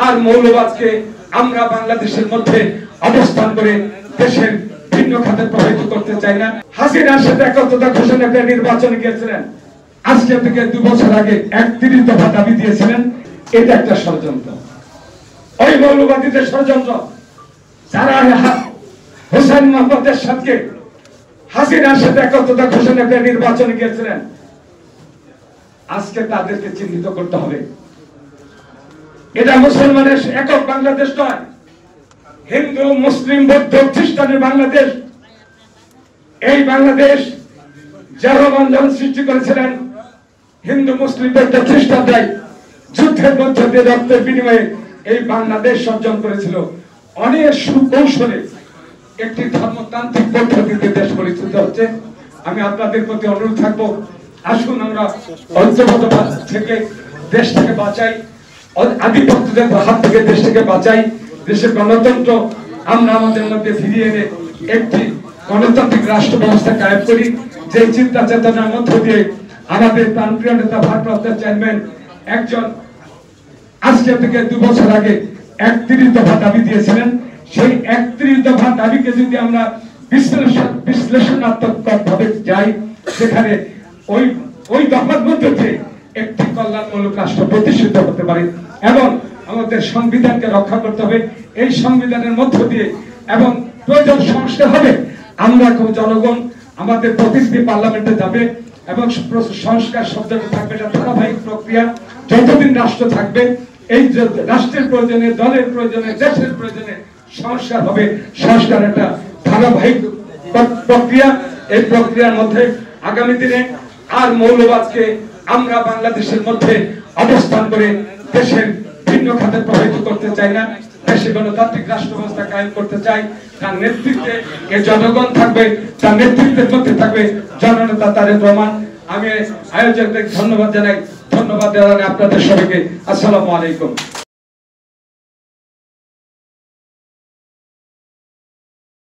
আর মৌলবাদকে আমরা বাংলাদেশের মধ্যে অবস্থান করে দেশের ভিন্ন খাতে প্রভাবিত করতে চাই না। হাসিনার সাথে একত্রতা ঘোষণা করে নির্বাচনে গিয়েছিলেন, আজকে থেকে 2 বছর আগে 31 দফা দাবি দিয়েছিলেন। এটা একটা ষড়যন্ত্র, ওই মৌলবাদীদের ষড়যন্ত্র। যারা হোসেন মোহাম্মদের সাথে হাসিনার সাথে একত্রতা ঘোষণা করে নির্বাচনে গিয়েছিলেন, আজকে তাদেরকে চিহ্নিত করতে হবে। এটা মুসলমানের একক বাংলাদেশ নয়, হিন্দু মুসলিম বৌদ্ধ খ্রিস্টানের বাংলাদেশ। এই বাংলাদেশ রহমান যখন সৃষ্টি করেছিলেন, হিন্দু মুসলিম বৌদ্ধ খ্রিস্টানরাই যুদ্ধের মধ্য দিয়ে রক্তের বিনিময়ে এই বাংলাদেশ অর্জন করেছিল। অনেক সুকৌশলে একটি ধর্মতান্ত্রিক পদ্ধতিতে দেশ পরিচালিত হচ্ছে। আমি আপনাদের প্রতি অনুরোধ থাকবো, আসুন আমরা ঐক্যবদ্ধ থেকে দেশটাকে বাঁচাই, আধিপত্যদের হাত থেকে দেশটাকে বাঁচাই, দেশের গণতন্ত্র আমরা আমাদের মধ্যে ফিরিয়ে এনে একটি গণতান্ত্রিক রাষ্ট্র ব্যবস্থা কায়েম করি। যে চিন্তা চেতনার মধ্য দিয়ে আমাদের প্রাণপ্রিয় নেতা ভারপ্রাপ্ত চেয়ারম্যান একজন আজকে থেকে 2 বছর আগে 31 দফা দাবি দিয়েছিলেন, সেই 31 দফা দাবিকে যদি আমরা বিশ্লেষণাত্মক ভাবে যাই, সেখানে ওই দফার মধ্যে দিয়ে একটি কল্যাণমূলক রাষ্ট্র প্রতিষ্ঠিত হতে পারে এবং আমাদের সংবিধানকে রক্ষা করতে হবে। এই সংবিধানের মধ্য দিয়ে এবং প্রয়োজন সংস্কার হবে। আমরা জনগণ আমাদের প্রতিনিধি পার্লামেন্টে যাবে এবং সংস্কার শব্দটা থাকবে, এটা ধারাবাহিক প্রক্রিয়া। যতদিন রাষ্ট্র থাকবে, এই রাষ্ট্রের প্রয়োজনে, দলের প্রয়োজনে, দেশের প্রয়োজনে সংস্কার হবে। সংস্কার একটা ধারাবাহিক প্রক্রিয়া। এই প্রক্রিয়ার মধ্যে আগামী দিনে আর মৌলবাদকে আমরা বাংলাদেশের মধ্যে অবস্থান করে দেশের ভিন্ন খাতে প্রভাবিত করতে চাই না। দেশে গণতান্ত্রিক রাষ্ট্র ব্যবস্থা কায়েম করতে চাই। তার নেতৃত্বে এই জনগণ থাকবে, তার নেতৃত্বের মধ্যে থাকবে জননেতা তারেক রহমান। আমি আয়োজকদের ধন্যবাদ জানাই। ধন্যবাদ জানাই আপনাদের সবাইকে। আসসালামু আলাইকুম।